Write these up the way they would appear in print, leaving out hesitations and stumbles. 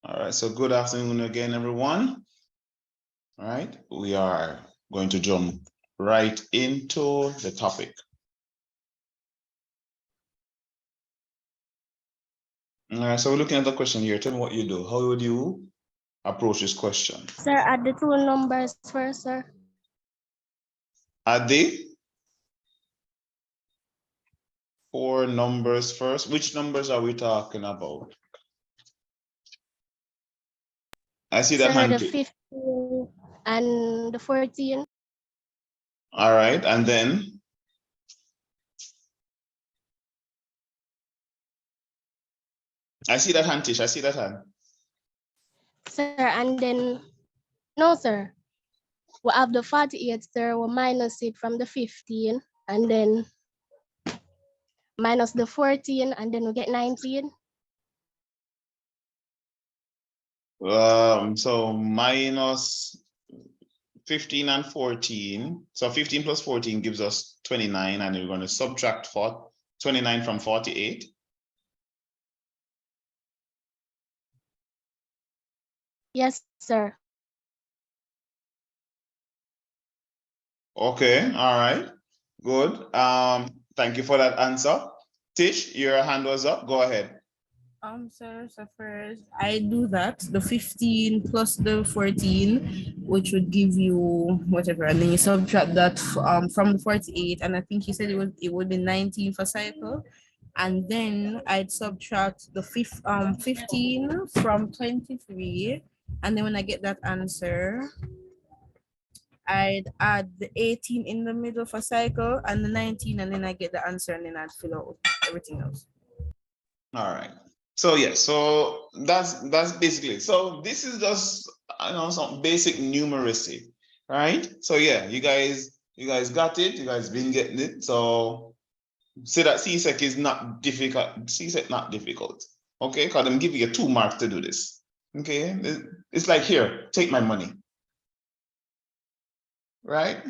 All right, so good afternoon again, everyone. All right, we are going to jump right into the topic. All right, so we're looking at the question here. Tell me what you do. How would you approach this question? Sir, add the two numbers first, sir. Add the 4 numbers first. Which numbers are we talking about? I see that Sir, hand. the 15 and the 14. All right, and then I see that hand, Tish. I see that hand. Sir, and then, no, sir. We have the 48, sir. We minus it from the 15, and then minus the 14, and then we get 19. So minus 15 and 14. So 15 plus 14 gives us 29, and we're going to subtract 29 from 48. Yes, sir. Okay, all right, good. Thank you for that answer. Tish, your hand was up. Go ahead. Sir, so first I do that, the 15 plus the 14, which would give you whatever, and then you subtract that from the 48, and I think you said it would be 19 for cycle, and then I'd subtract the 15 from 23, and then when I get that answer, I'd add the 18 in the middle for cycle and the 19, and then I get the answer, and then I'd fill out everything else. All right. So yeah, so that's basically it. So this is just some basic numeracy, right? So yeah, you guys got it. You guys been getting it. So say that CSEC is not difficult. CSEC not difficult. Okay, because I'm giving you 2 marks to do this. Okay, it's like, here, take my money. Right?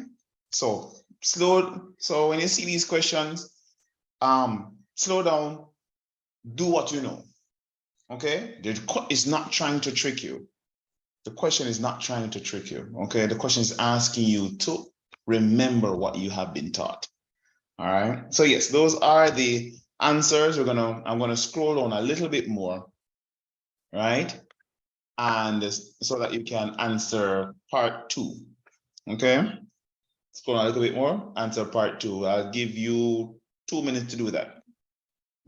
So when you see these questions, slow down, do what you know. Okay, it's not trying to trick you. The question is not trying to trick you. Okay, the question is asking you to remember what you have been taught. All right, so yes, those are the answers. I'm gonna scroll down a little bit more, right, and so that you can answer part 2. Okay, scroll down a little bit more, answer part 2. I'll give you 2 minutes to do that.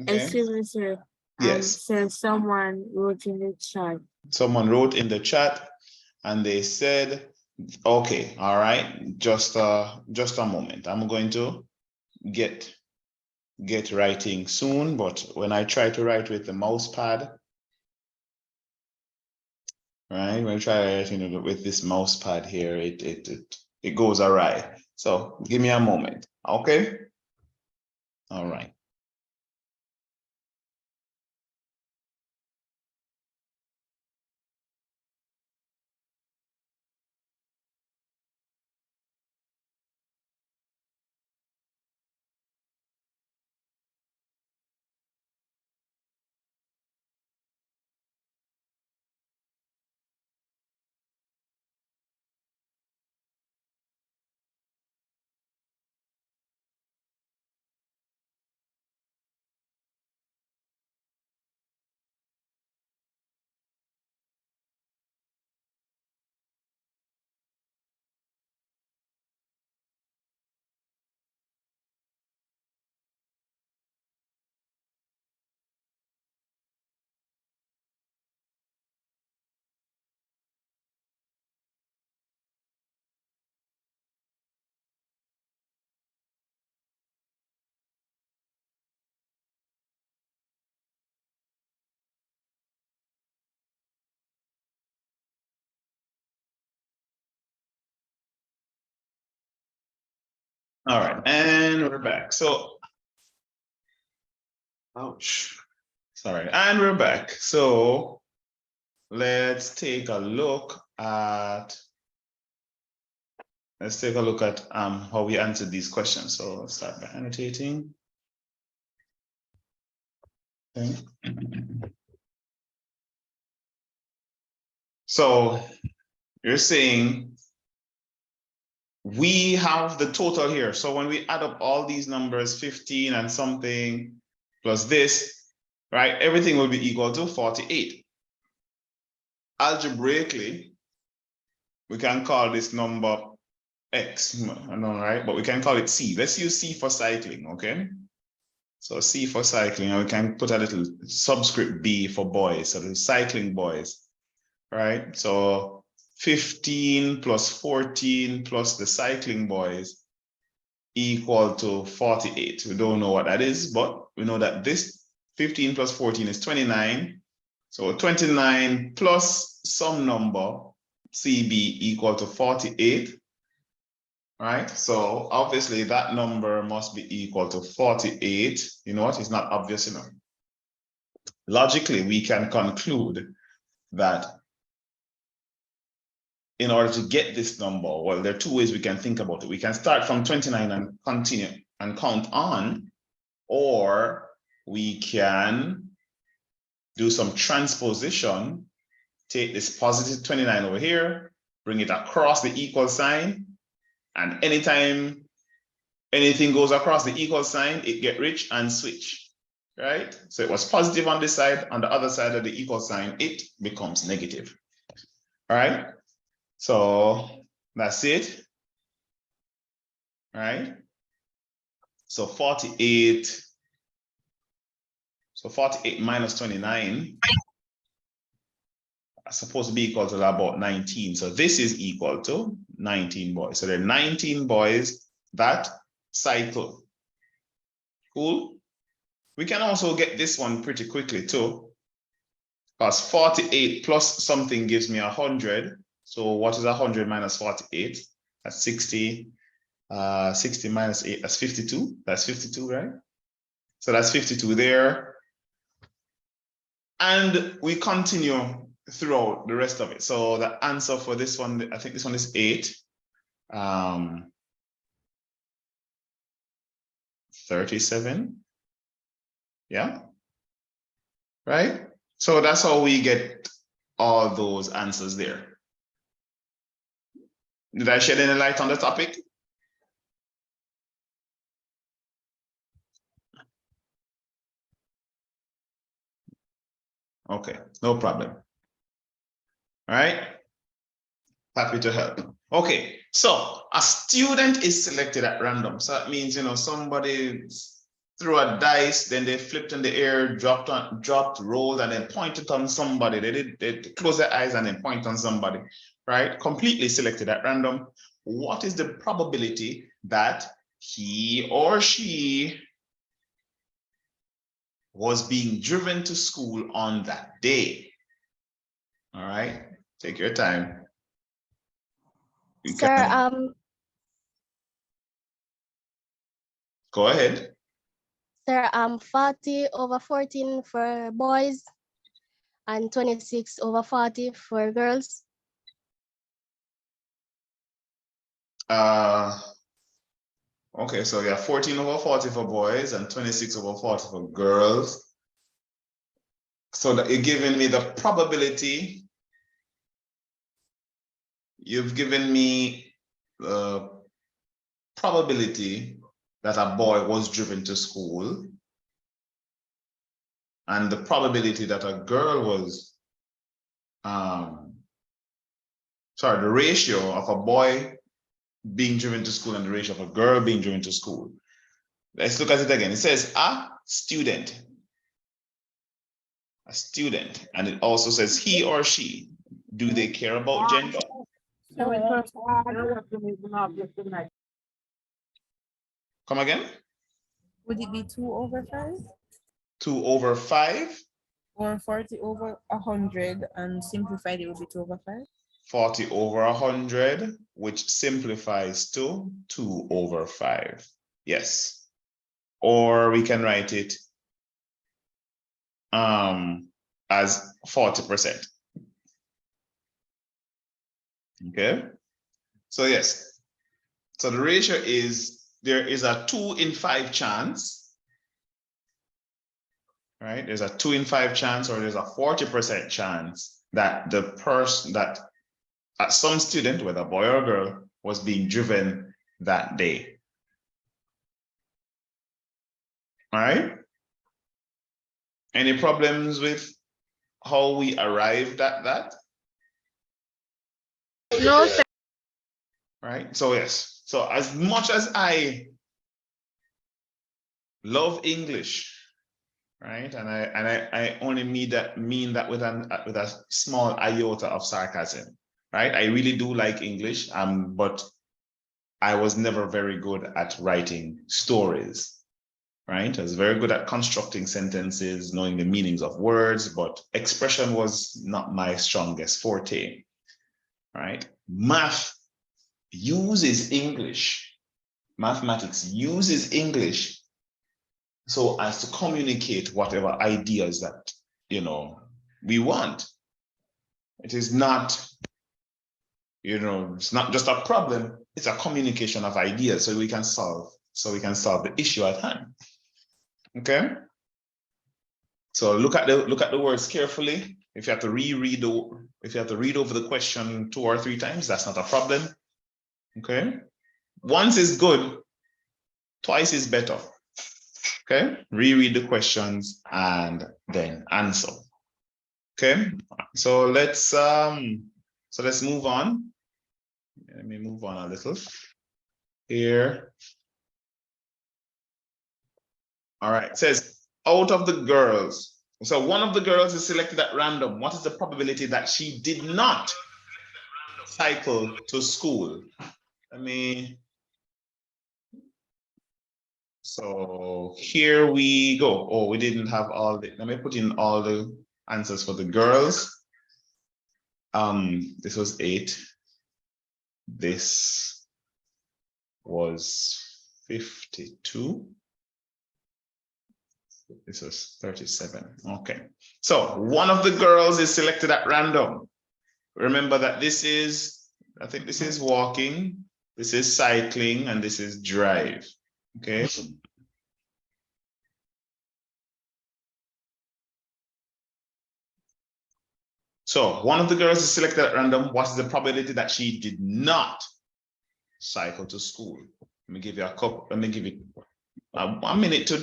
Okay. Excuse me, sir. Yes. So someone wrote in the chat. Someone wrote in the chat and they said, okay, all right, just a moment. I'm going to get writing soon, but when I try to write with the mouse pad, right, when I try writing with this mouse pad here, it goes awry. So give me a moment, okay? All right. All right, and we're back. So, ouch, sorry, and we're back. So let's take a look at how we answered these questions. So let's start by annotating. Okay. So you're saying we have the total here. So when we add up all these numbers, 15 and something plus this, right? Everything will be equal to 48. Algebraically, we can call this number X, I know, right? But we can call it C. Let's use C for cycling, okay? So C for cycling, and we can put a little subscript B for boys, so the cycling boys, right? So 15 plus 14 plus the cycling boys equal to 48. We don't know what that is, but we know that this 15 plus 14 is 29. So 29 plus some number, CB, equal to 48. Right? So obviously that number must be equal to 48. You know what? It's not obvious enough. Logically, we can conclude that in order to get this number, well, there are two ways we can think about it. We can start from 29 and continue and count on, or we can do some transposition, take this positive 29 over here, bring it across the equal sign, and anytime anything goes across the equal sign, it get rich and switch, right? So it was positive on this side, on the other side of the equal sign, it becomes negative. All right, so that's it, right? So 48, so 48 minus 29 are supposed to be equal to about 19. So this is equal to 19 boys. So there are 19 boys that cycle. Cool. We can also get this one pretty quickly too, because 48 plus something gives me 100. So what is 100 minus 48? That's 60. 60 minus 8, that's 52. That's 52, right? So that's 52 there. And we continue throughout the rest of it. So the answer for this one, I think this one is 8. 37. Yeah. Right? So that's how we get all those answers there. Did I shed any light on the topic? Okay, no problem. All right. Happy to help. Okay, so a student is selected at random. So that means, you know, somebody threw a dice, then they flipped in the air, dropped, rolled, and then pointed on somebody. They close their eyes and then point on somebody, right? Completely selected at random. What is the probability that he or she was being driven to school on that day? All right, take your time. You Sir, can go ahead. Sir, 40 over 14 for boys and 26 over 40 for girls. Okay, so yeah, 14 over 40 for boys and 26 over 40 for girls. So that you're giving me the probability. You've given me the probability that a boy was driven to school and the probability that a girl was, sorry, the ratio of a boy being driven to school and the ratio of a girl being driven to school. Let's look at it again. It says a student, and it also says he or she. Do they care about gender? Come again? Would it be 2 over 5? 2 over 5? Or 40 over 100 and simplified it would be 2 over 5? 40 over 100, which simplifies to 2 over 5. Yes. Or we can write it as 40%. Okay. So yes. So the ratio is, there is a 2 in 5 chance, right? There's a 2 in 5 chance, or there's a 40% chance that the person that some student, whether boy or girl, was being driven that day. All right. Any problems with how we arrived at that? No, sir. Right. So yes. So as much as I love English, right, and I only mean that with a small iota of sarcasm, right? I really do like English, but I was never very good at writing stories, right? I was very good at constructing sentences, knowing the meanings of words, but expression was not my strongest forte, right? Math uses English, mathematics uses English so as to communicate whatever ideas that, we want. It is not, it's not just a problem, it's a communication of ideas so we can solve the issue at hand. Okay? So look at the words carefully. If you have to read over the question 2 or 3 times, that's not a problem. Okay? Once is good, twice is better. Okay? Reread the questions and then answer. Okay? So let's move on. Let me move on a little here. All right, it says out of the girls. So one of the girls is selected at random. What is the probability that she did not cycle to school? So here we go. Oh, we didn't have all the, let me put in all the answers for the girls. This was 8. This was 52. This was 37. Okay. So one of the girls is selected at random. Remember that this is, I think this is walking, this is cycling, and this is drive. Okay. So one of the girls is selected at random. What is the probability that she did not cycle to school? Let me give you a minute to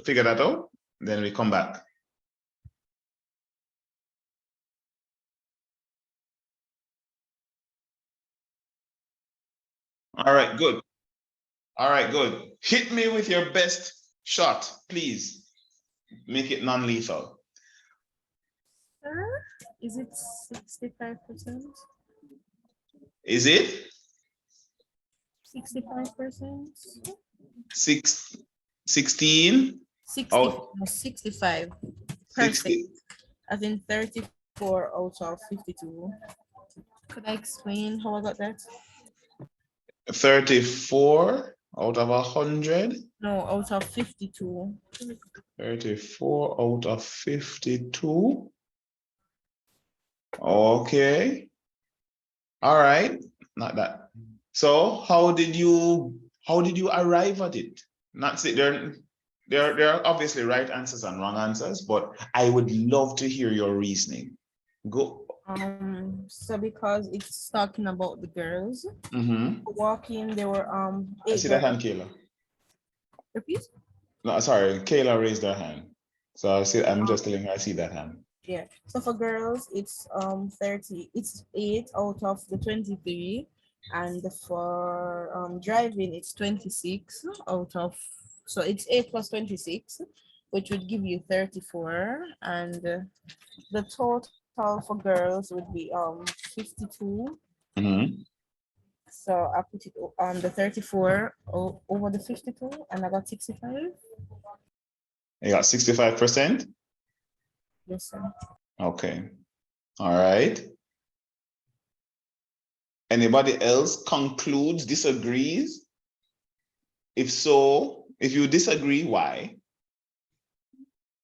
figure that out. Then we come back. All right, good. All right, good. Hit me with your best shot, please. Make it non-lethal. Is it 65%? Is it? 65%? 16? 60, Oh. 65%. 60. As in 34 out of 52. Could I explain how I got that? 34 out of 100? No, out of 52. 34 out of 52. Okay. All right. Not that. So how did you arrive at it? Not say there are obviously right answers and wrong answers, but I would love to hear your reasoning. Go. So because it's talking about the girls walking, there were I see that hand, Kayla. Repeat? No, sorry, Kayla raised her hand. So I'm just telling her I see that hand. Yeah. So for girls, it's 30. It's 8 out of the 23, and for driving, it's 26 out of. So it's 8 plus 26, which would give you 34, and the total for girls would be 52. So I put it on the 34 over the 52, and I got 65. You got 65%? Yes, sir. Okay. All right. Anybody else concludes, disagrees? If so, if you disagree, why?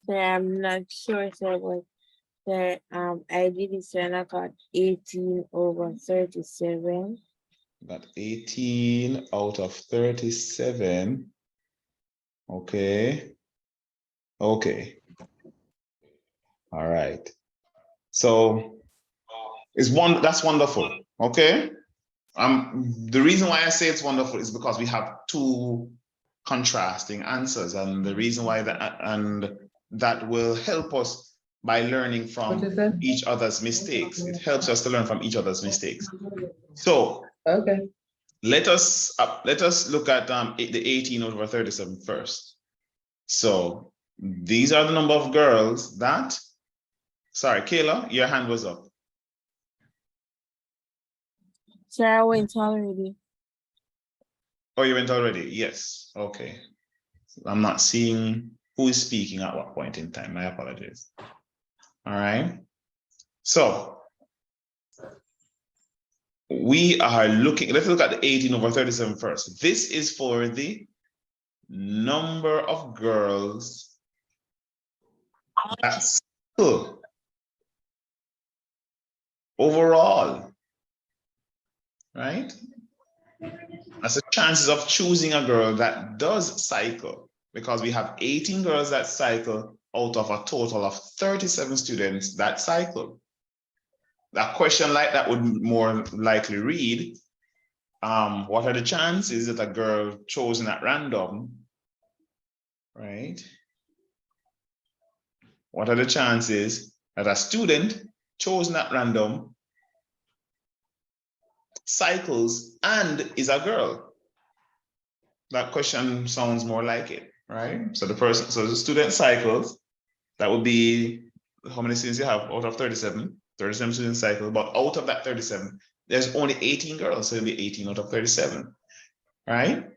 Sir, I'm not sure, sir, but sir, I did it, sir, and I got 18 over 37. Got 18 out of 37. Okay. Okay. All right. So That's wonderful. Okay. The reason why I say it's wonderful is because we have two contrasting answers, and the reason why that will help us by learning from each other's mistakes. It helps us to learn from each other's mistakes. So Okay. let us look at the 18 over 37 first. So these are the number of girls that, sorry, Kayla, your hand was up. Sir, I went already. Oh, you went already? Yes. Okay. I'm not seeing who is speaking at what point in time. My apologies. All right. So we are looking, let's look at the 18 over 37 first. This is for the number of girls that's overall, right? That's the chances of choosing a girl that does cycle, because we have 18 girls that cycle out of a total of 37 students that cycle. A question like that would more likely read, what are the chances that a girl chosen at random, right? What are the chances that a student chosen at random cycles and is a girl? That question sounds more like it, right? So the student cycles, that would be how many students you have out of 37? 37 students cycle, but out of that 37, there's only 18 girls, so it'll be 18 out of 37, right?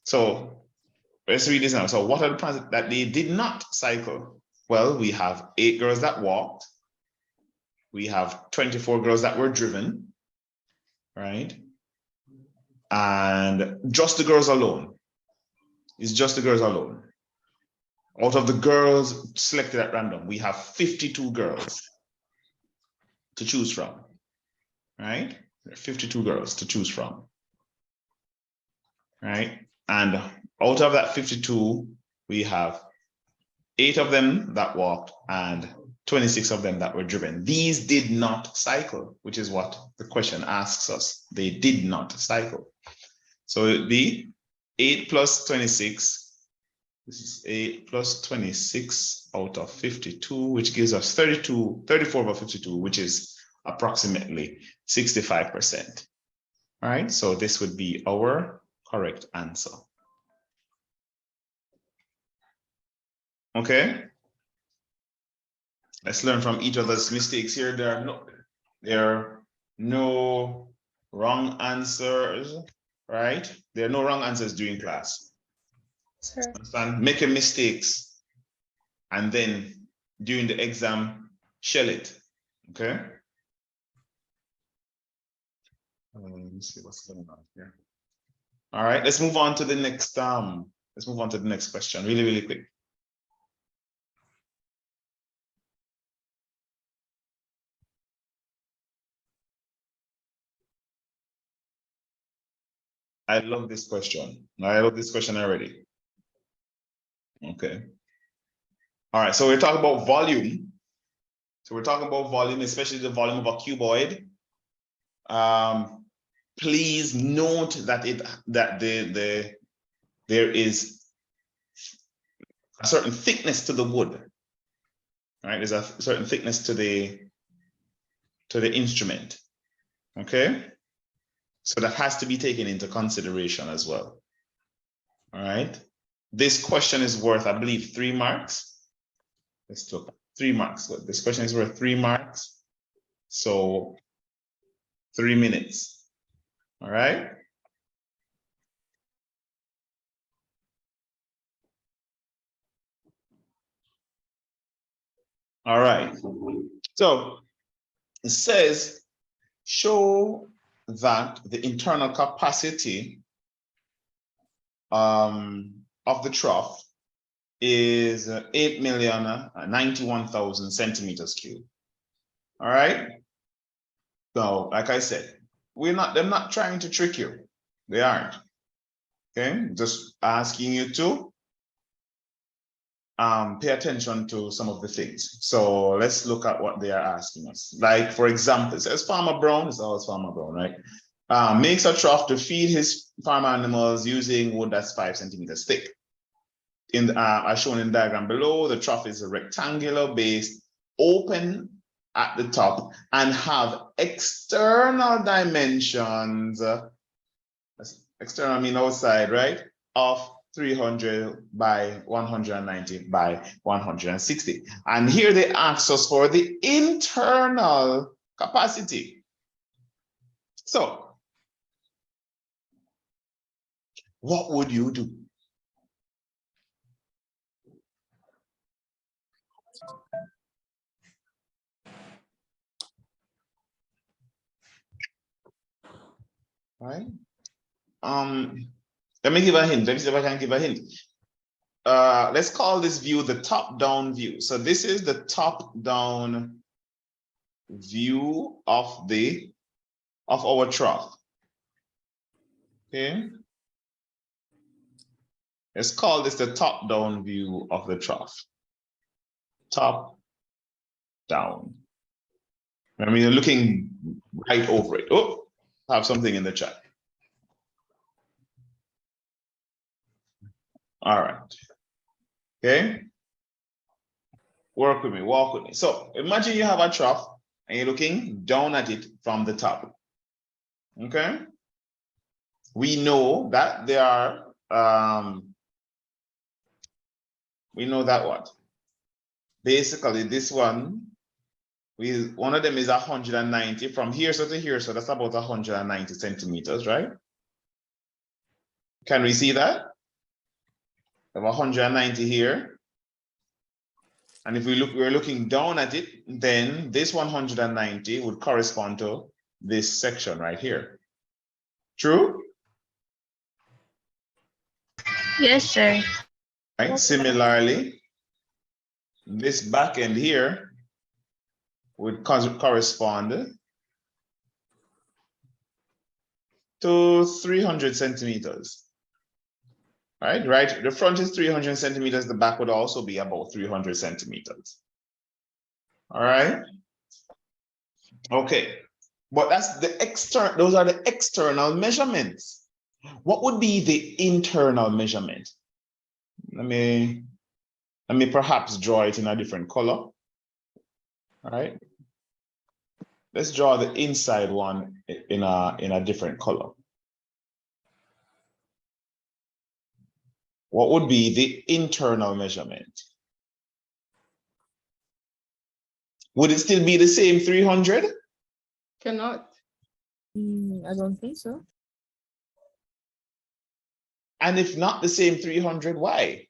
So let's read this now. So what are the chances that they did not cycle? Well, we have 8 girls that walked. We have 24 girls that were driven, right? And just the girls alone. It's just the girls alone. Out of the girls selected at random, we have 52 girls to choose from, right? 52 girls to choose from, right? And out of that 52, we have 8 of them that walked and 26 of them that were driven. These did not cycle, which is what the question asks us. They did not cycle. So it'd be 8 plus 26. This is 8 plus 26 out of 52, which gives us 34 over 52, which is approximately 65%. All right, so this would be our correct answer. Okay. Let's learn from each other's mistakes here. There are no wrong answers, right? There are no wrong answers during class. Sir. Understand? Making mistakes and then during the exam, shell it. Okay. Let me see what's going on here. All right, let's move on to the next question really, really quick. I love this question. I love this question already. Okay. All right, so we're talking about volume. So we're talking about volume, especially the volume of a cuboid. Please note that there is a certain thickness to the wood. All right, there's a certain thickness to the instrument. Okay, so that has to be taken into consideration as well. All right, this question is worth, I believe, 3 marks. Let's look, 3 marks. So this question is worth 3 marks. So 3 minutes. All right. All right. So it says, show that the internal capacity of the trough is 8,091,000 centimeters cubed. All right. So, like I said, they're not trying to trick you. They aren't. Okay, just asking you to pay attention to some of the things. So let's look at what they are asking us. Like, for example, it says Farmer Brown, it's always Farmer Brown, right? Makes a trough to feed his farm animals using wood that's 5 centimeters thick. As shown in the diagram below, the trough is a rectangular base, open at the top, and have external dimensions, external I mean outside, right, of 300 by 190 by 160. And here they ask us for the internal capacity. So what would you do? Right? Let me give a hint. Let me see if I can give a hint. Let's call this view the top-down view. So this is the top-down view of our trough. Okay. Let's call this the top-down view of the trough. Top down. I mean, you're looking right over it. Oh, I have something in the chat. All right. Okay. Work with me, walk with me. So imagine you have a trough and you're looking down at it from the top. Okay. We know that there are, we know that what? Basically, this one, one of them is 190 from here to here, so that's about 190 centimeters, right? Can we see that? We have 190 here. And if we're looking down at it, then this 190 would correspond to this section right here. True? Yes, sir. Right. Similarly, this back end here would correspond to 300 centimeters. Right. The front is 300 centimeters. The back would also be about 300 centimeters. All right. Okay. But that's the external, those are the external measurements. What would be the internal measurement? Let me perhaps draw it in a different color. All right. Let's draw the inside one in a different color. What would be the internal measurement? Would it still be the same 300? Cannot. I don't think so. And if not the same 300, why?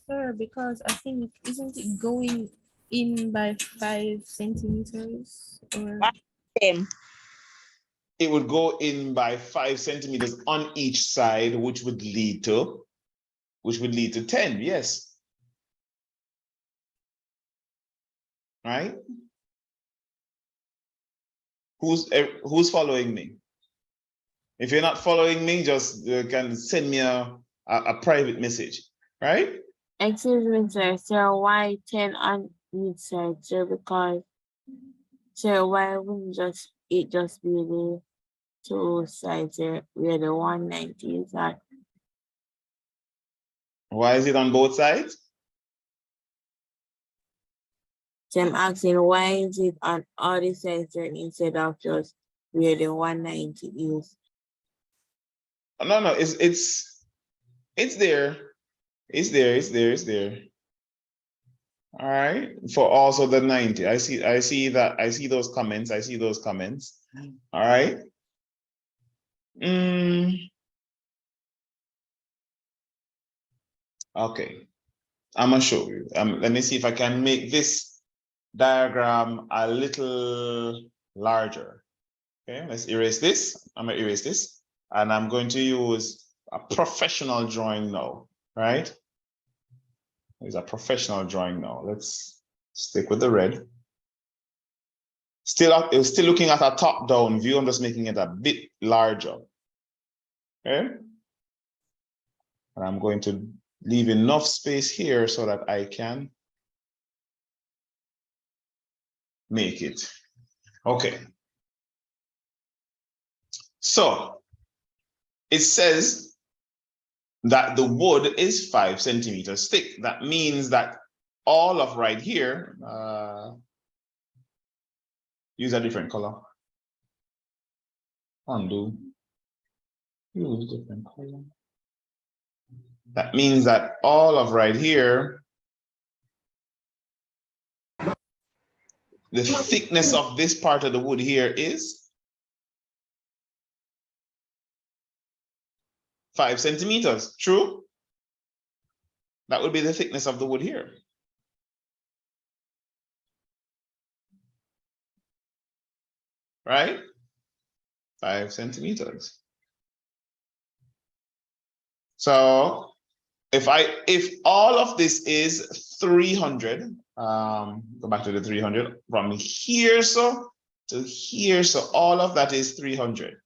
Sir, because I think, isn't it going in by 5 centimeters? Or It would go in by 5 centimeters on each side, which would lead to 10, yes. Right? Who's following me? If you're not following me, just can send me a private message, right? Excuse me, sir. So why 10 on each side, sir? Because, sir, why wouldn't it just be the two sides there where the 190 is at? Why is it on both sides? So I'm asking, why is it on all the sides there instead of just where the 190 is? No, it's there. It's there. All right. For also the 90. I see those comments. All right. Okay. I'm gonna show you. Let me see if I can make this diagram a little larger. Okay, let's erase this. I'm gonna erase this, and I'm going to use a professional drawing now, right? It's a professional drawing now. Let's stick with the red. Still looking at a top-down view. I'm just making it a bit larger. Okay. And I'm going to leave enough space here so that I can make it. Okay. So it says that the wood is 5 centimeters thick. That means that all of right here, use a different color. Undo. Use different color. That means that all of right here, the thickness of this part of the wood here is 5 centimeters. True? That would be the thickness of the wood here. Right? 5 centimeters. So if all of this is 300, go back to the 300 from here so to here, so all of that is 300.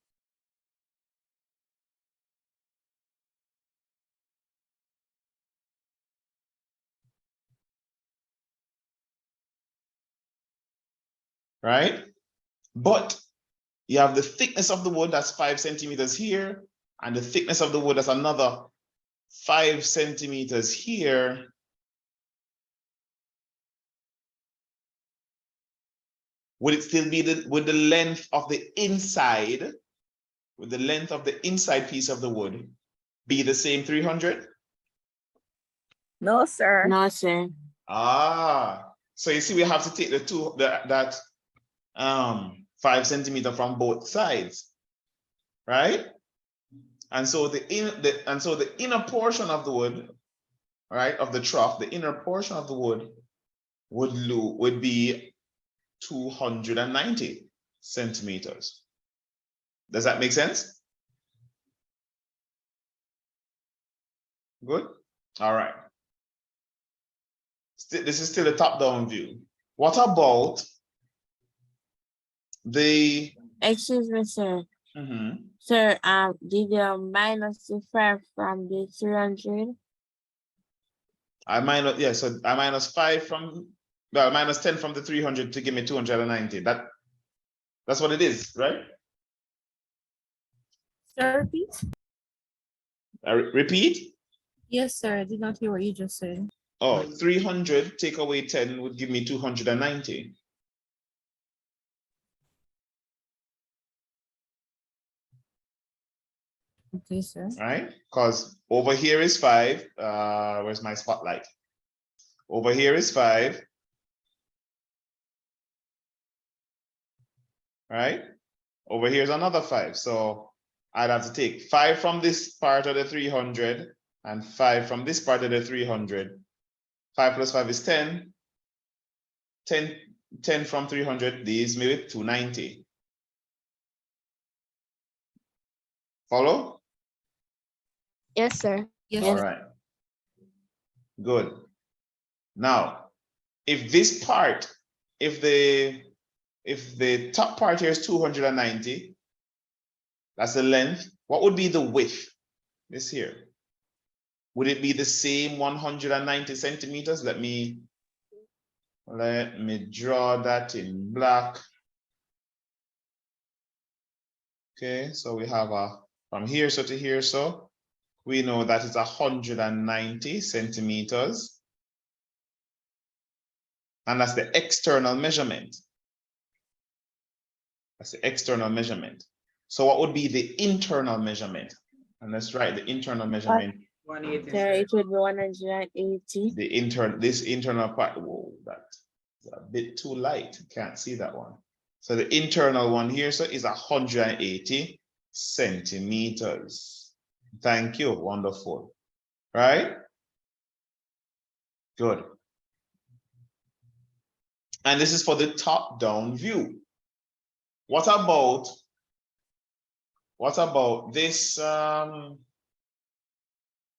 Right? But you have the thickness of the wood, that's 5 centimeters here, and the thickness of the wood, that's another 5 centimeters here. Would it still be would the length of the inside, would the length of the inside piece of the wood be the same 300? No, sir. No, sir. Ah, so you see, we have to take that 5 centimeter from both sides, right? And so the inner portion of the wood, right, of the trough, the inner portion of the wood would be 290 centimeters. Does that make sense? Good. All right. This is still a top-down view. What about the? Excuse me, sir. Mhm. Sir, did you minus the 5 from the 300? I minus, yeah, so I minus 5 from, well, minus 10 from the 300 to give me 290. That's what it is, right? Sir, repeat. Repeat. Yes, sir. I did not hear what you just said. Oh, 300 take away 10 would give me 290. Okay, sir. Right? Because over here is 5. Where's my spotlight? Over here is 5. Right? Over here is another 5. So I'd have to take 5 from this part of the 300 and 5 from this part of the 300. 5 plus 5 is 10. 10 from 300, these maybe 290. Follow? Yes, sir. Yes, All sir. right. Good. Now, if this part, if the top part here is 290, that's the length, what would be the width? This here. Would it be the same 190 centimeters? Let me draw that in black. Okay, so we have from here so to here, so we know that it's 190 centimeters. And that's the external measurement. That's the external measurement. So what would be the internal measurement? And let's write the internal measurement. 180. Sir, it would be 180. This internal part, whoa, that's a bit too light. Can't see that one. So the internal one here, so is 180 centimeters. Thank you, wonderful. Right? Good. And this is for the top-down view. What about this? What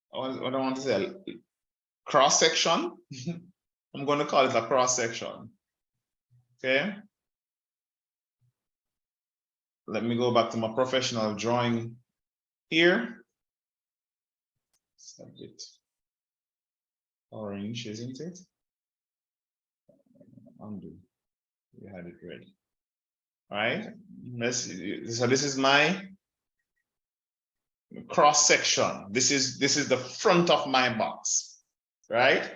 I want to say, cross section. I'm going to call it a cross section. Okay. Let me go back to my professional drawing here. It's a bit orange, isn't it? Undo. We had it ready. All right. So this is my cross section. This is the front of my box, right?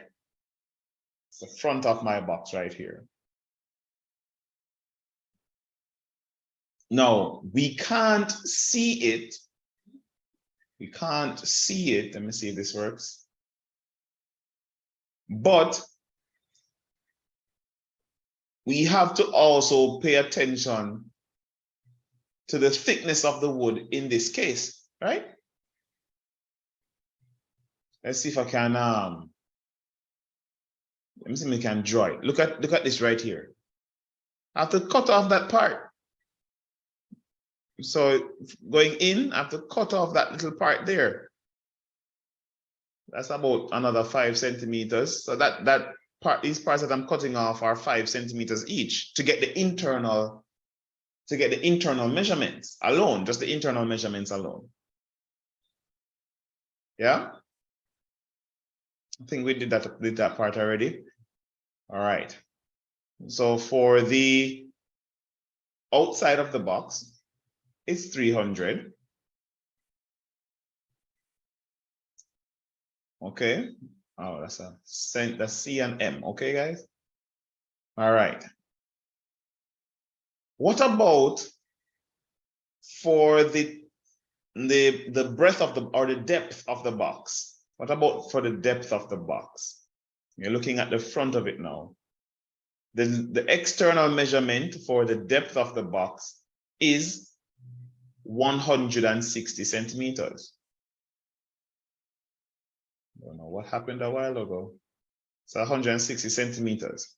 It's the front of my box right here. No, we can't see it. We can't see it. Let me see if this works. But we have to also pay attention to the thickness of the wood in this case, right? Let's see if I can let me see if I can draw it. Look at this right here. I have to cut off that part. So going in, I have to cut off that little part there. That's about another 5 centimeters. So that part, these parts that I'm cutting off are 5 centimeters each to get the internal measurements alone, just the internal measurements alone. Yeah. I think we did that part already. All right. So for the outside of the box, it's 300. Okay. Oh, that's C and M. Okay, guys. All right. What about for the breadth of the or the depth of the box? What about for the depth of the box? You're looking at the front of it now. The external measurement for the depth of the box is 160 centimeters. I don't know what happened a while ago. It's 160 centimeters.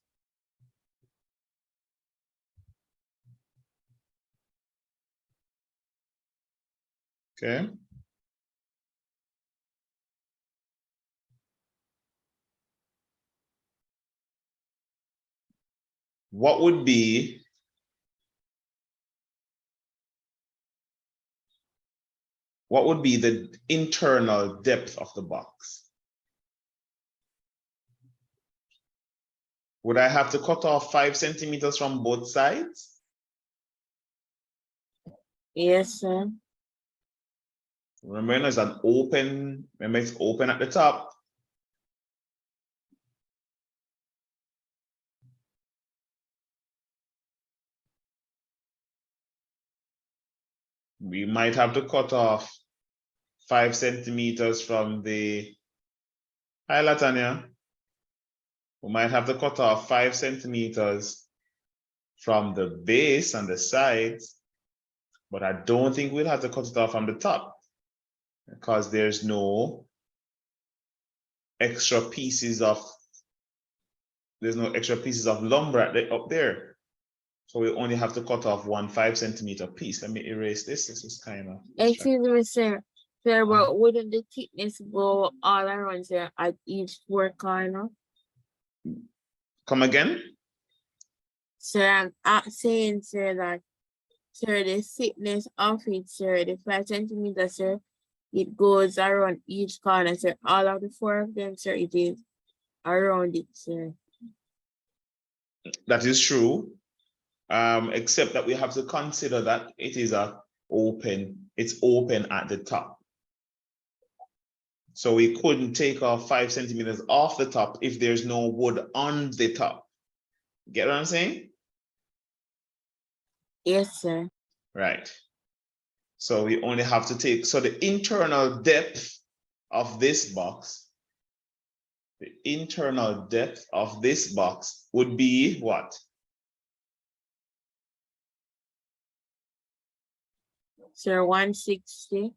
Okay. What would be the internal depth of the box? Would I have to cut off 5 centimeters from both sides? Yes, sir. Remember, it's an open, remember it's open at the top. We might have to cut off 5 centimeters from the, hi Latanya. We might have to cut off 5 centimeters from the base and the sides, but I don't think we'll have to cut it off from the top because there's no extra pieces of lumber up there. So we only have to cut off 1 5 centimeter piece. Let me erase this. This is kind of. Excuse me, sir. Sir, but wouldn't the thickness go all around, sir, at each 4 corner? Come again? Sir, I'm saying, sir, that, sir, the thickness of it, sir, the 5 centimeters, sir, it goes around each corner, sir. All of the 4 of them, sir, it is around it, sir. That is true. Except that we have to consider that it is it's open at the top. So we couldn't take off 5 centimeters off the top if there's no wood on the top. Get what I'm saying? Yes, sir. Right. So we only have to take, so the internal depth of this box, would be what? Sir, 160.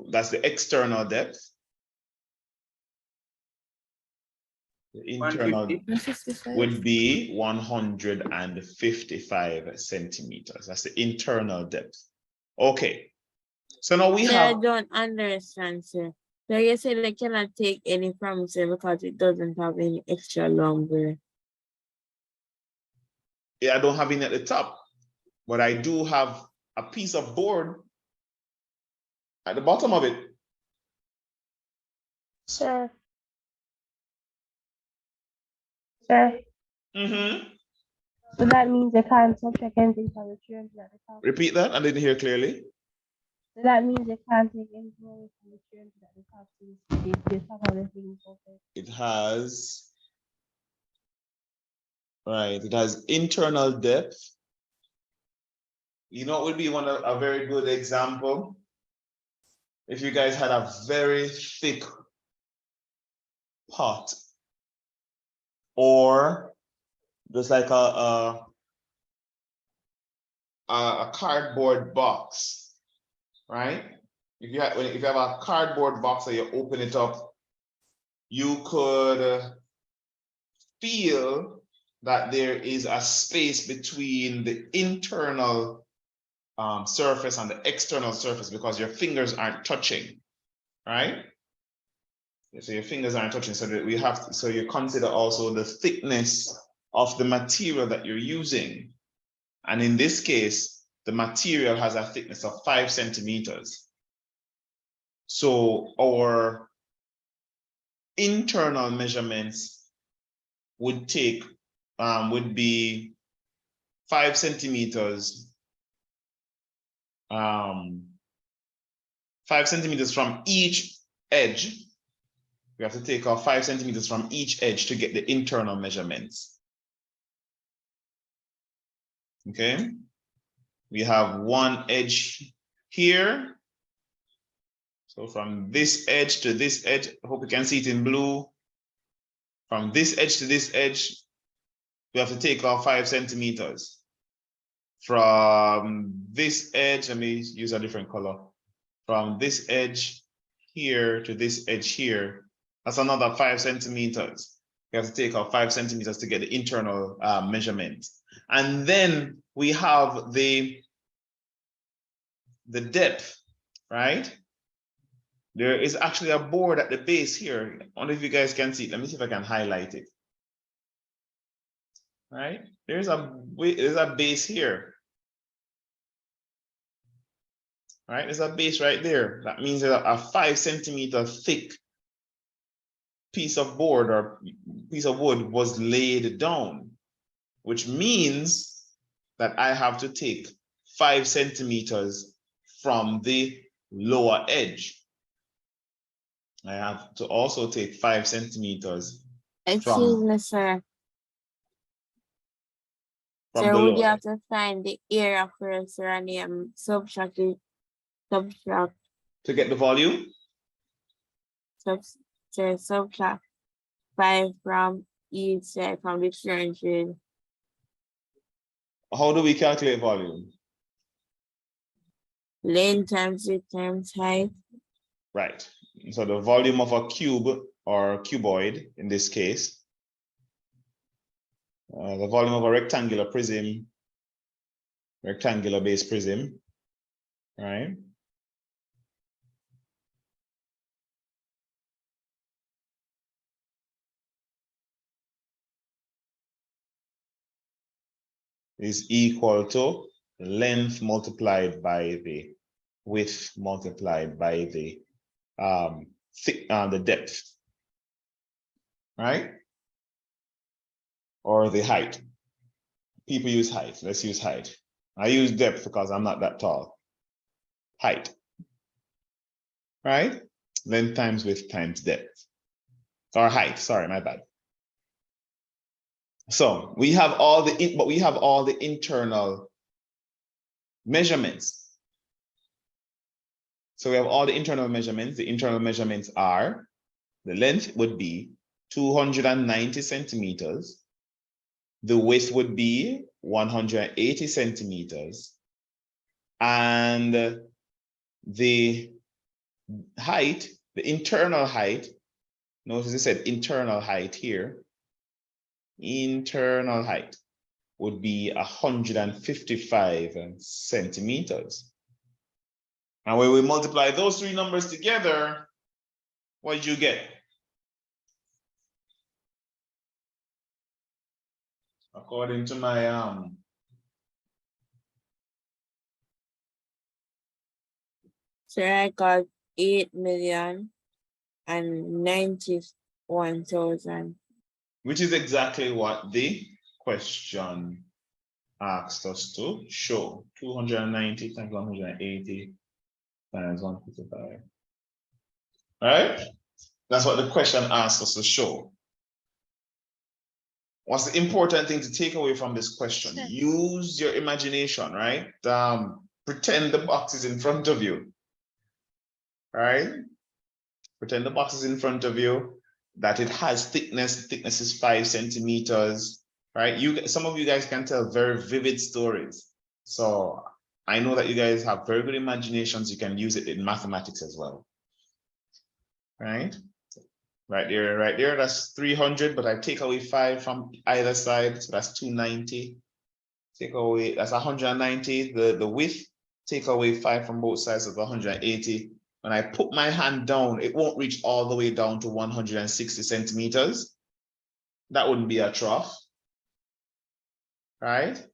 That's the external depth. The internal would be 155 centimeters. That's the internal depth. Okay. So now we Sir, have. I don't understand, sir. So you said I cannot take any from, sir, because it doesn't have any extra lumber. Yeah, I don't have any at the top, but I do have a piece of board at the bottom of it. Sir. Sir. Mm-hmm. So that means they can't subtract anything from the 300 at the top. Repeat that. I didn't hear clearly. So that means they can't take anything away from the 300 at the top since they somehow the thing is open. It has, right, it has internal depth. You know, it would be a very good example if you guys had a very thick pot, or just like a cardboard box, right? If you have a cardboard box and you open it up, you could feel that there is a space between the internal surface and the external surface because your fingers aren't touching, right? So your fingers aren't touching, so that we have to, so you consider also the thickness of the material that you're using. And in this case, the material has a thickness of 5 centimeters. So our internal measurements would take would be 5 centimeters, 5 centimeters from each edge. We have to take off 5 centimeters from each edge to get the internal measurements. Okay, we have one edge here. So from this edge to this edge, I hope you can see it in blue. From this edge to this edge, we have to take off 5 centimeters. From this edge, let me use a different color. From this edge here to this edge here, that's another 5 centimeters. We have to take off 5 centimeters to get the internal measurement. And then we have the depth, right? There is actually a board at the base here. I wonder if you guys can see it. Let me see if I can highlight it. Right? There's a base here. Right? There's a base right there. That means that a 5 centimeter thick piece of board or piece of wood was laid down, which means that I have to take 5 centimeters from the lower edge. I have to also take 5 centimeters Excuse me, sir. from Sir, the would you lower. have to find the area first, sir, and then subtract To get the volume? subtract 5 from each side from the 300. How do we calculate volume? Length times width times height. Right. So the volume of a cube or cuboid in this case, the volume of a rectangular prism, rectangular base prism, right? Is equal to length multiplied by the width multiplied by the depth, right? Or the height. People use height. Let's use height. I use depth because I'm not that tall. Height, right? Length times width times depth. Or height, sorry, my bad. So we have all the internal measurements. So we have all the internal measurements. The internal measurements are, the length would be 290 centimeters. The width would be 180 centimeters. And the height, the internal height, notice it said internal height here. Internal height would be 155 centimeters. And when we multiply those three numbers together, what did you get? According to my Sir, I got 8,000,000 and 91,000. Which is exactly what the question asked us to show. 290 times 180 times 155. All right? That's what the question asked us to show. What's the important thing to take away from this question? Use your imagination, right? Pretend the box is in front of you, right? Pretend the box is in front of you, that it has thickness. The thickness is 5 centimeters, right? Some of you guys can tell very vivid stories. So I know that you guys have very good imaginations. You can use it in mathematics as well, right? Right there, that's 300, but I take away 5 from either side, so that's 290. Take away, that's 190, the width, take away 5 from both sides of 180. When I put my hand down, it won't reach all the way down to 160 centimeters. That wouldn't be a trough, right?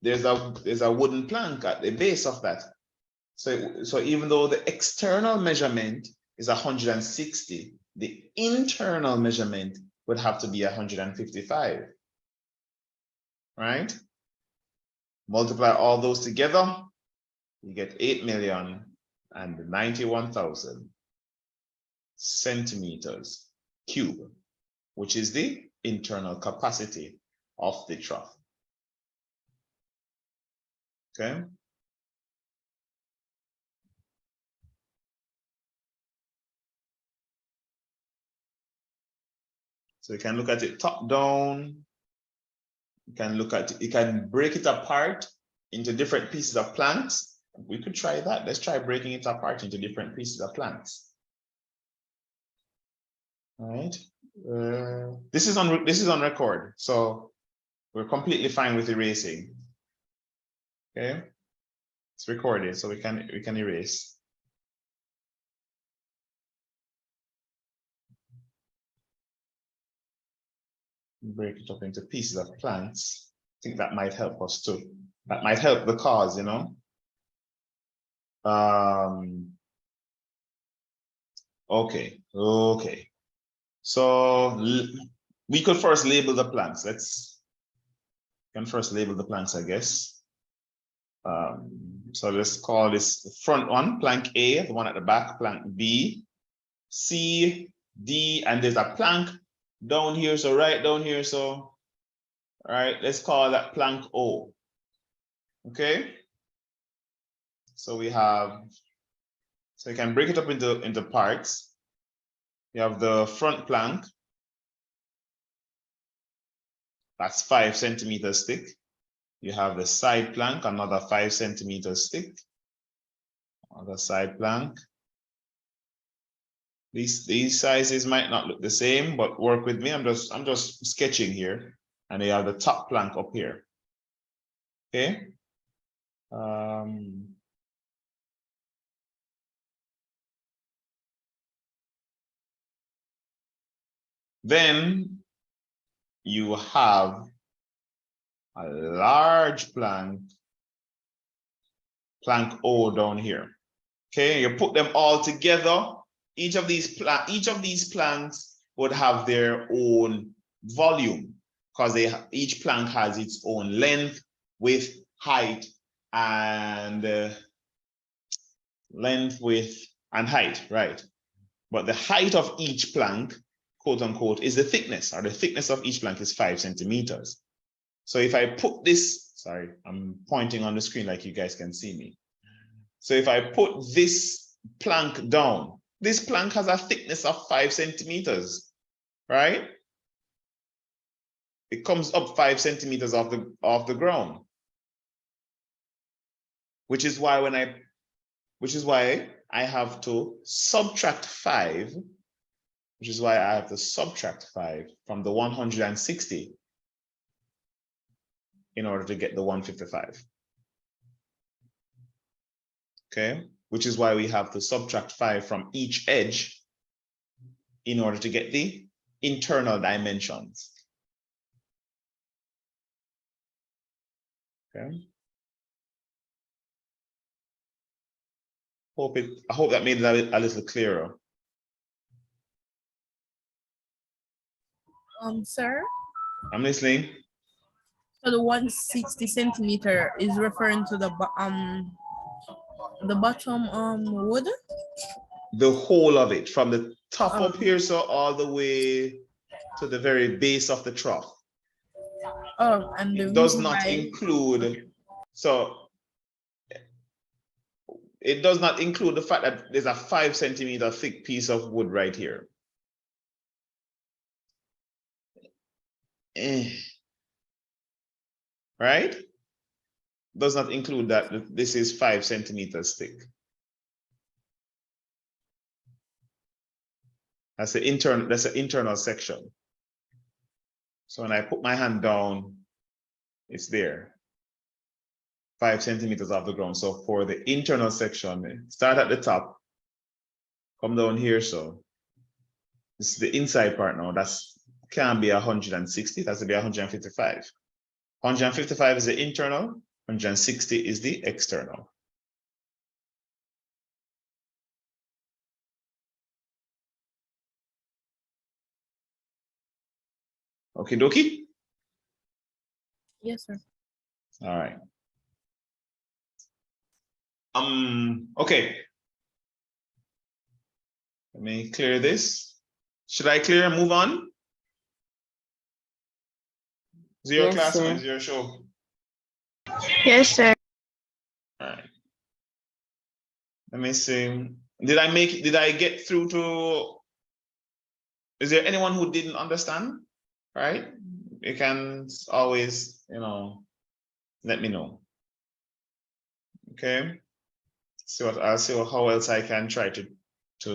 There's a wooden plank at the base of that. So even though the external measurement is 160, the internal measurement would have to be 155, right? Multiply all those together, you get 8,091,000 centimeters cube, which is the internal capacity of the trough. Okay. So you can look at it top down. You can look at it, you can break it apart into different pieces of planks. We could try that. Let's try breaking it apart into different pieces of planks. All right. This is on record, so we're completely fine with erasing. Okay, it's recorded, so we can erase. Break it up into pieces of planks. I think that might help us too. That might help the cause, you know. Okay. So we could first label the planks. Can first label the planks, I guess. So let's call this the front one, plank A, the one at the back, plank B, C, D, and there's a plank down here, so right down here. So, all right, let's call that plank O. Okay. So we have, so you can break it up into parts. You have the front plank. That's 5 centimeters thick. You have the side plank, another 5 centimeters thick. Other side plank. These sizes might not look the same, but work with me. I'm just sketching here. And you have the top plank up here. Okay. Then you have a large plank, plank O down here. Okay, you put them all together. Each of these planks would have their own volume because each plank has its own length, width, height, and height, right? But the height of each plank, quote unquote, is the thickness, or the thickness of each plank is 5 centimeters. So if I put this, sorry, I'm pointing on the screen like you guys can see me. So if I put this plank down, this plank has a thickness of 5 centimeters, right? It comes up 5 centimeters off the ground. Which is why I have to subtract 5, which is why I have to subtract 5 from the 160 in order to get the 155. Okay, which is why we have to subtract 5 from each edge in order to get the internal dimensions. Okay. I hope that made it a little clearer. Sir, I'm listening. so the 160 centimeter is referring to the bottom wood. The whole of it, from the top up here, so all the way to the very base of the trough. Oh, and the It does reason not why, include, so it does not include the fact that there's a 5 centimeter thick piece of wood right here. Right? Does not include that this is 5 centimeters thick. That's the internal section. So when I put my hand down, it's there. 5 centimeters off the ground. So for the internal section, start at the top, come down here. So this is the inside part now. That's can be 160, that's to be 155. 155 is the internal, 160 is the external. Okay, dokie. yes, sir. All right. Okay. Let me clear this. Should I clear and move on? Zero Yes, class, sir. zero show. Yes, sir. All right. Let me see. Did I get through to, is there anyone who didn't understand? Right? You can always, let me know. Okay. I'll see how else I can try to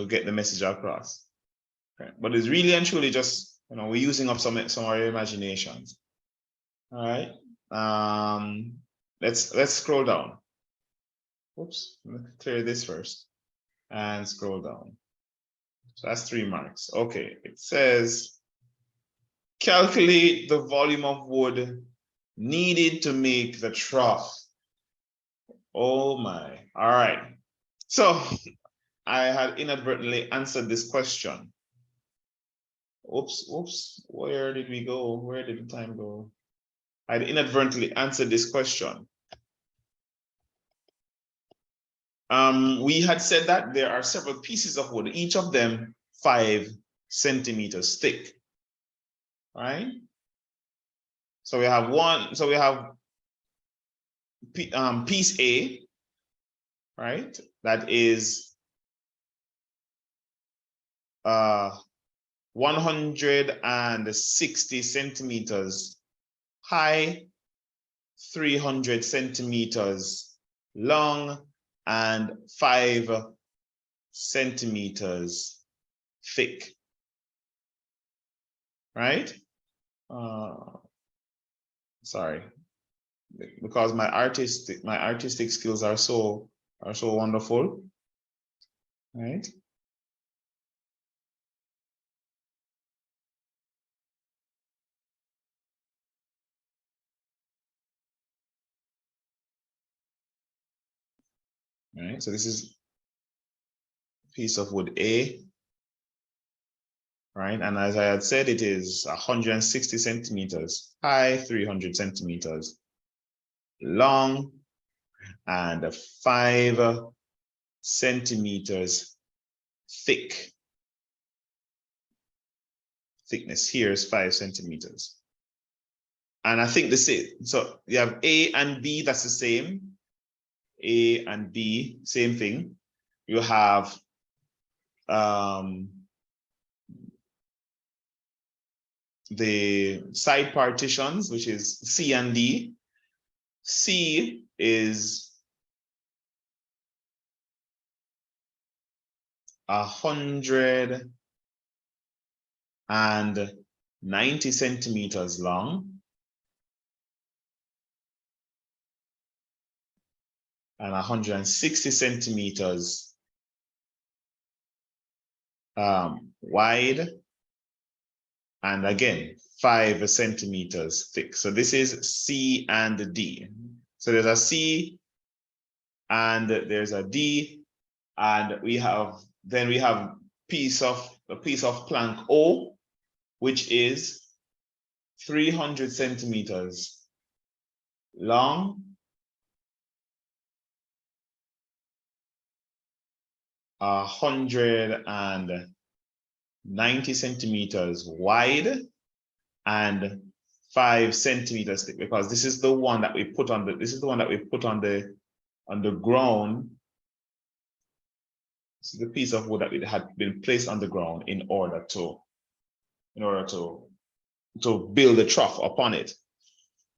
get the message across. Okay. But it's really and truly just, we're using up some of our imaginations. All right. Let's scroll down. Oops, let me clear this first and scroll down. So that's 3 marks. Okay, it says calculate the volume of wood needed to make the trough. Oh my. All right. So I had inadvertently answered this question. Oops. Where did we go? Where did the time go? I had inadvertently answered this question. We had said that there are several pieces of wood, each of them 5 centimeters thick. Right? So we have piece A, right? That is 160 centimeters high, 300 centimeters long, and 5 centimeters thick. Right? Sorry, because my artistic skills are so wonderful. Right? Right, so this is a piece of wood A, right? And as I had said, it is 160 centimeters high, 300 centimeters long, and 5 centimeters thick. Thickness here is 5 centimeters. And I think this is, so you have A and B, that's the same. A and B, same thing. You have the side partitions, which is C and D. C is 190 centimeters long and 160 centimeters wide, and again 5 centimeters thick. So this is C and D. So there's a C and there's a D, and we have a piece of plank O, which is 300 centimeters long, 190 centimeters wide, and 5 centimeters thick, because this is the one that we put on the ground. This is the piece of wood that it had been placed on the ground in order to build a trough upon it.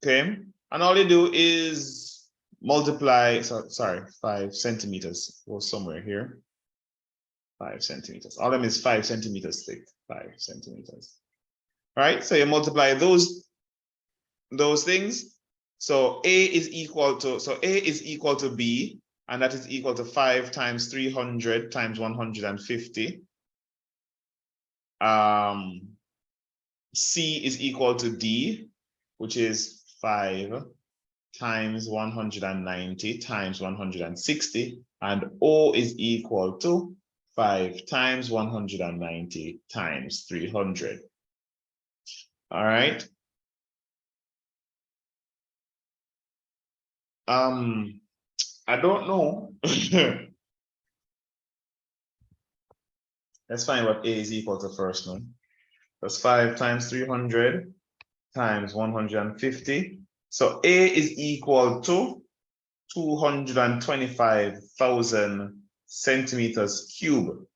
Okay, and all you do is multiply. Sorry, 5 centimeters. Go somewhere here. 5 centimeters. All of them is 5 centimeters thick. 5 centimeters. All right. So you multiply those things. So A is equal to B, and that is equal to 5 times 300 times 150. C is equal to D, which is 5 times 190 times 160, and O is equal to 5 times 190 times 300. All right. I don't know. Let's find what A is equal to first now. That's 5 times 300 times 150. So A is equal to 225,000 centimeters cube.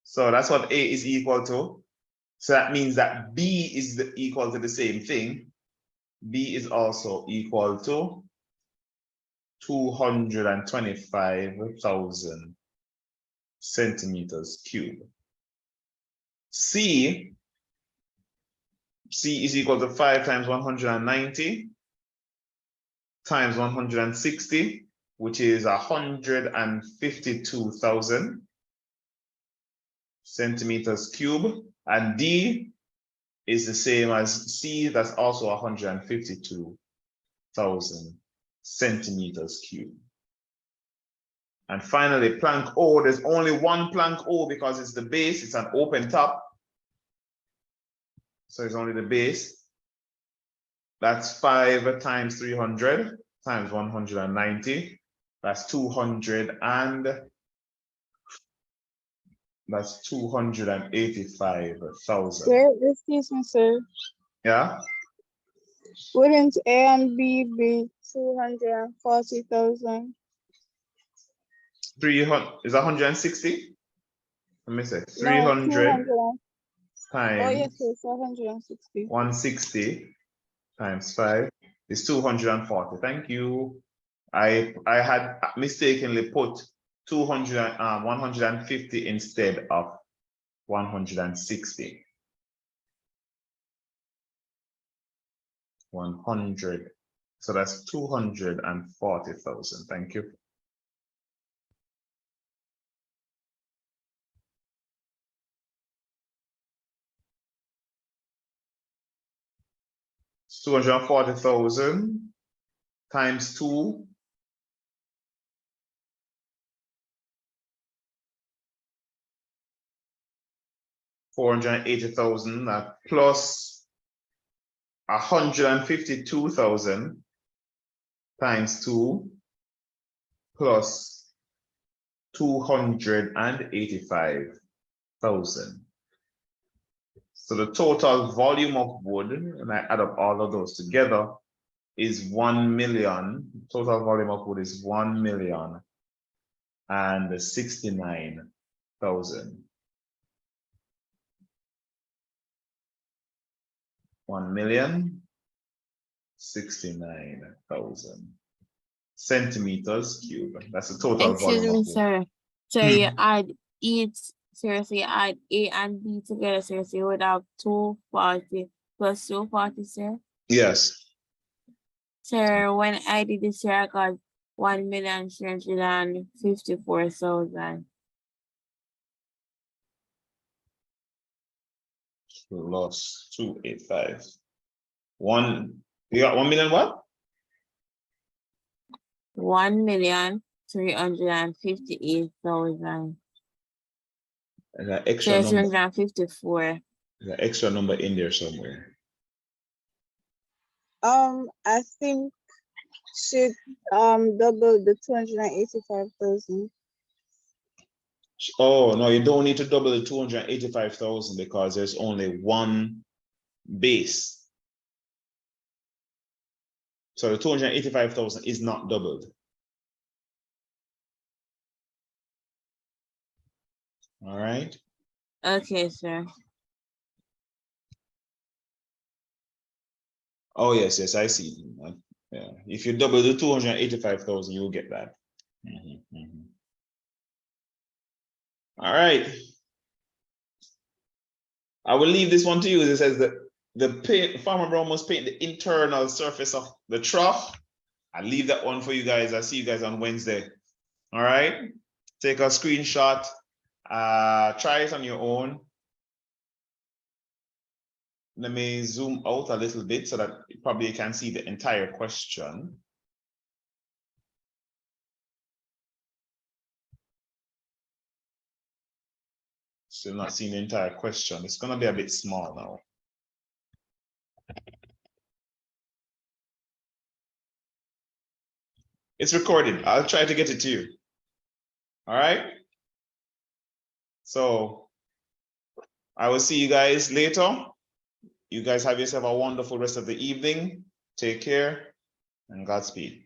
So that's what A is equal to. So that means that B is equal to the same thing. B is also equal to 225,000 centimeters cube. C is equal to 5 times 190 times 160, which is 152,000 centimeters cube. And D is the same as C, that's also 152,000 centimeters cube. And finally, plank O, there's only one plank O because it's the base, it's an open top. So it's only the base. That's 5 times 300 times 190. That's 200, and that's 285,000. Sir, excuse me, sir. Yeah. Wouldn't A and B be 240,000? 300 is 160. Let me say No, 300 200. times Oh, yes, it's 160. 160 times 5 is 240. Thank you. I had mistakenly put 150 instead of 160. 100. So that's 240,000. Thank you. It's 240,000 times 2. $480,000 plus 152,000 times 2 plus 285,000. So the total volume of wood, and I add up all of those together, is 1 million. Total volume of wood is 1,069,000. 1,069,000 centimeters cube. That's the total Excuse volume me, of wood. sir. So you add each, seriously, add A and B together, seriously, you would have 240 plus 240, sir. Yes. Sir, when I did this year, I got 1,354,000. Plus 285. You got 1 million what? 1,358,000. There's an extra number. 354. There's an extra number in there somewhere. I think should double the 285,000. Oh, no, you don't need to double the 285,000 because there's only one base. So the 285,000 is not doubled. All right. Okay, sir. Oh, yes, yes, I see. Yeah. If you double the 285,000, you'll get that. All right. I will leave this one to you. It says that the Farmer Brown must paint the internal surface of the trough. I'll leave that one for you guys. I'll see you guys on Wednesday. All right. Take a screenshot. Try it on your own. Let me zoom out a little bit so that you probably can see the entire question. Still not seeing the entire question. It's going to be a bit small now. It's recorded. I'll try to get it to you. All right. So I will see you guys later. You guys have yourself a wonderful rest of the evening. Take care and Godspeed.